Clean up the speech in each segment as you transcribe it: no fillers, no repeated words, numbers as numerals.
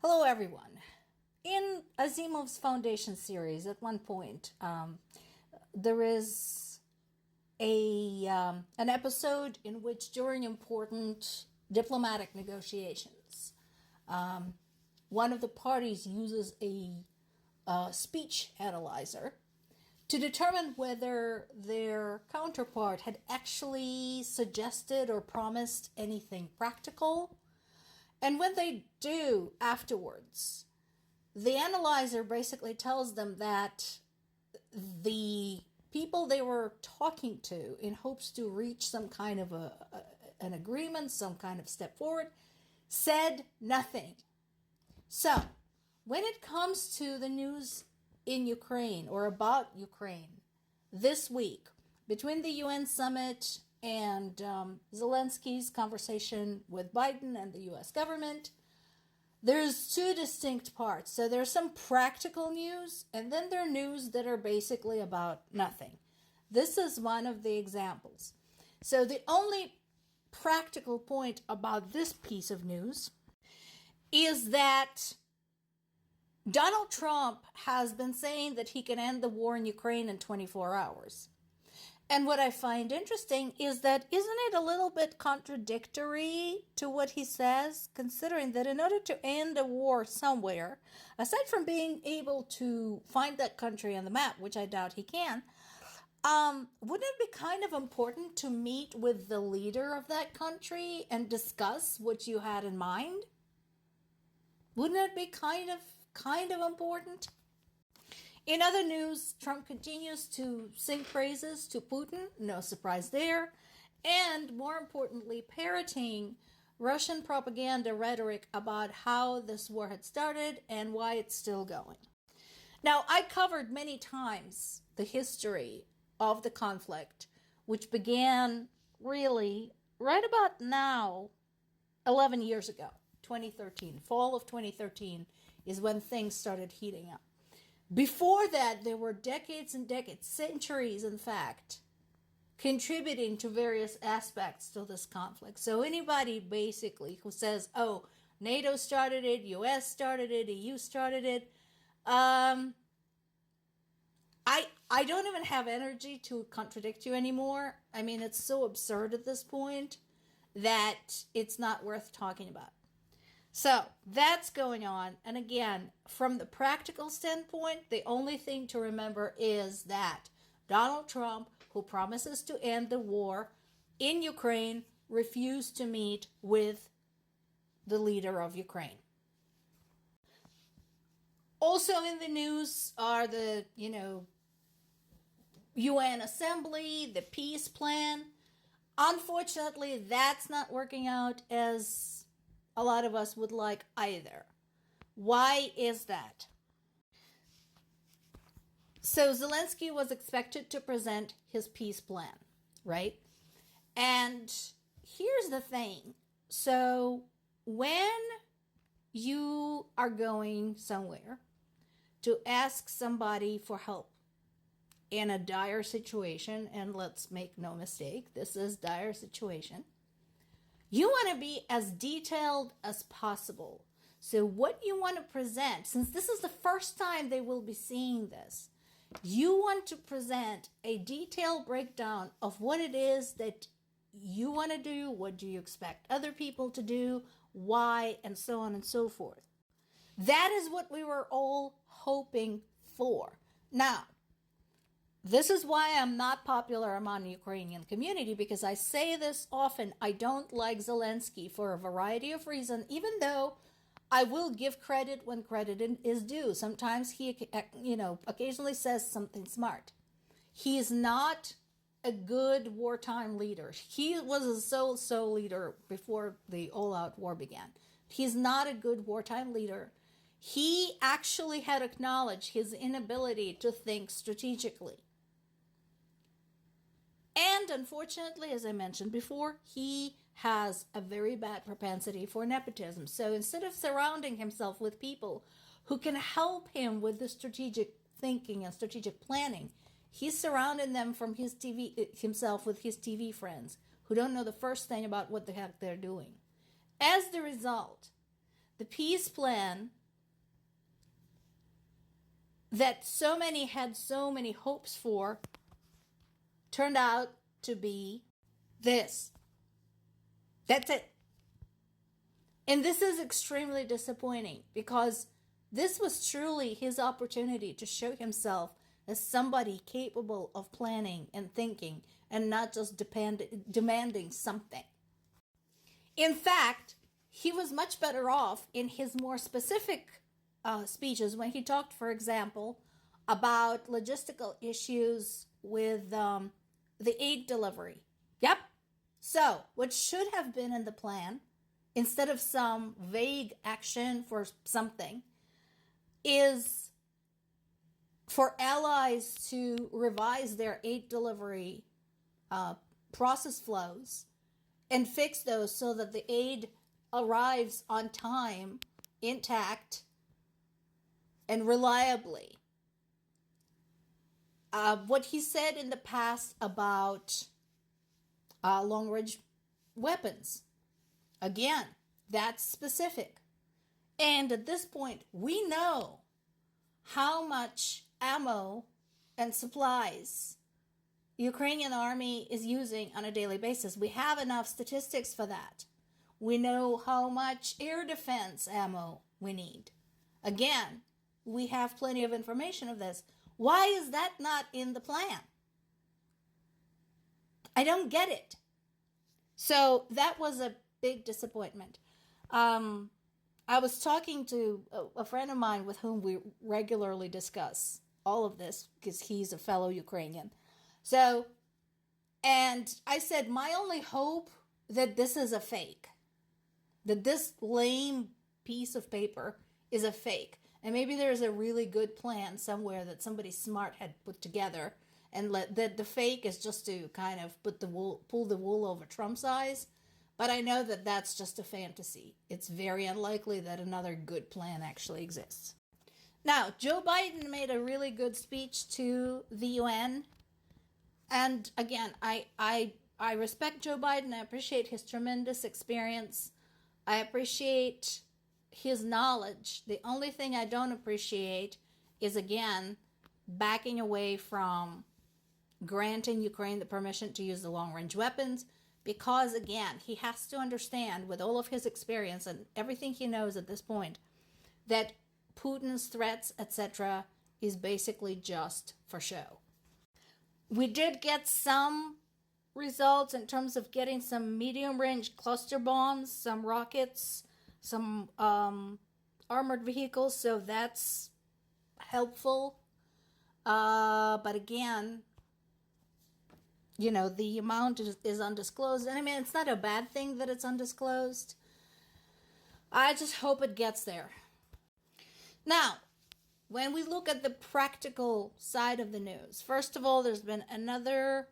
Hello, everyone. In Asimov's Foundation series, at one point, there is an episode in which, during important diplomatic negotiations, one of the parties uses a speech analyzer to determine whether their counterpart had actually suggested or promised anything practical. And when they do afterwards, the analyzer basically tells them that the people they were talking to in hopes to reach some kind of an agreement, some kind of step forward, said nothing. So, when it comes to the news in Ukraine or about Ukraine this week, between the UN summit and Zelensky's conversation with Biden and the US government, there's two distinct parts. So there's some practical news, and then there are news that are basically about nothing. This is one of the examples. So the only practical point about this piece of news is that Donald Trump has been saying that he can end the war in Ukraine in 24 hours. And what I find interesting is that isn't it a little bit contradictory to what he says, considering that in order to end a war somewhere, aside from being able to find that country on the map, which I doubt he can, wouldn't it be kind of important to meet with the leader of that country and discuss what you had in mind? Wouldn't it be kind of important? In other news, Trump continues to sing praises to Putin, no surprise there, and more importantly, parroting Russian propaganda rhetoric about how this war had started and why it's still going. Now, I covered many times the history of the conflict, which began really right about now, 11 years ago, 2013. Fall of 2013 is when things started heating up. Before that, there were decades and decades, centuries in fact, contributing to various aspects to this conflict. So anybody basically who says, oh, NATO started it, US started it, EU started it, I don't even have energy to contradict you anymore. I mean, it's so absurd at this point that it's not worth talking about. So that's going on. And again, from the practical standpoint, the only thing to remember is that Donald Trump, who promises to end the war in Ukraine, refused to meet with the leader of Ukraine. Also in the news are the, UN Assembly, the peace plan. Unfortunately, that's not working out as a lot of us would like either. Why is that? So Zelensky was expected to present his peace plan, right? And here's the thing. So when you are going somewhere to ask somebody for help in a dire situation, and let's make no mistake, this is dire situation, you want to be as detailed as possible. So what you want to present, since this is the first time they will be seeing this, you want to present a detailed breakdown of what it is that you want to do, what do you expect other people to do, why, and so on and so forth. That is what we were all hoping for. Now, this is why I'm not popular among the Ukrainian community, because I say this often. I don't like Zelensky for a variety of reasons, even though I will give credit when credit is due. Sometimes he, occasionally says something smart. He is not a good wartime leader. He was a so-so leader before the all-out war began. He's not a good wartime leader. He actually had acknowledged his inability to think strategically. And unfortunately, as I mentioned before, he has a very bad propensity for nepotism. So instead of surrounding himself with people who can help him with the strategic thinking and strategic planning, he's surrounding them from himself with his TV friends who don't know the first thing about what the heck they're doing. As the result, the peace plan that so many had so many hopes for turned out to be this. That's it. And this is extremely disappointing because this was truly his opportunity to show himself as somebody capable of planning and thinking and not just demanding something. In fact, he was much better off in his more specific speeches when he talked, for example, about logistical issues with the aid delivery. Yep. So, what should have been in the plan, instead of some vague action for something, is for allies to revise their aid delivery process flows and fix those so that the aid arrives on time, intact, and reliably. What he said in the past about long-range weapons, again, that's specific. And at this point, we know how much ammo and supplies Ukrainian army is using on a daily basis. We have enough statistics for that. We know how much air defense ammo we need. Again, we have plenty of information of this. Why is that not in the plan? I don't get it. So that was a big disappointment. I was talking to a friend of mine with whom we regularly discuss all of this because he's a fellow Ukrainian. So, and I said, my only hope that this is a fake, that this lame piece of paper is a fake. And maybe there's a really good plan somewhere that somebody smart had put together, and that the fake is just to kind of pull the wool over Trump's eyes. But I know that that's just a fantasy. It's very unlikely that another good plan actually exists. Now, Joe Biden made a really good speech to the UN. And again, I respect Joe Biden. I appreciate his tremendous experience. I appreciate his knowledge. The only thing I don't appreciate is, again, backing away from granting Ukraine the permission to use the long-range weapons, because, again, he has to understand, with all of his experience and everything he knows at this point, that Putin's threats, etc., is basically just for show. We did get some results in terms of getting some medium-range cluster bombs, some rockets, some armored vehicles, so that's helpful. But again, you know, the amount is undisclosed. And I mean, it's not a bad thing that it's undisclosed. I just hope it gets there. Now, when we look at the practical side of the news, first of all, there's been another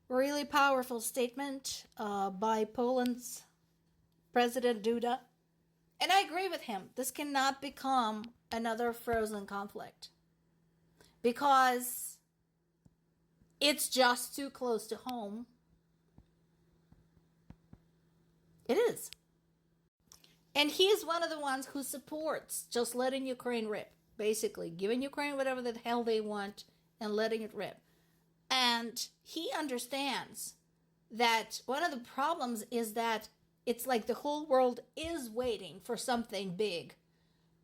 really powerful statement by Poland's President Duda. And I agree with him. This cannot become another frozen conflict, because it's just too close to home. It is. And he's one of the ones who supports just letting Ukraine rip, basically giving Ukraine whatever the hell they want and letting it rip. And he understands that one of the problems is that it's like the whole world is waiting for something big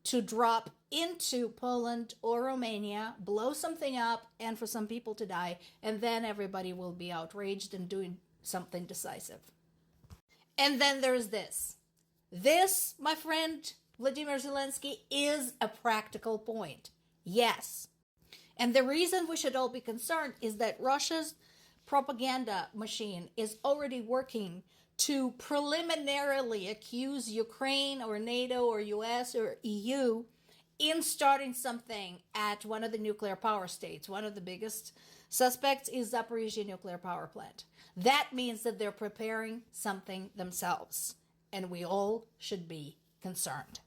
to drop into Poland or Romania, blow something up, and for some people to die, and then everybody will be outraged and doing something decisive. And then there's this. This, my friend Vladimir Zelensky, is a practical point. Yes. And the reason we should all be concerned is that Russia's propaganda machine is already working to preliminarily accuse Ukraine or NATO or US or EU in starting something at one of the nuclear power states. One of the biggest suspects is Zaporizhzhia nuclear power plant. That means that they're preparing something themselves, and we all should be concerned.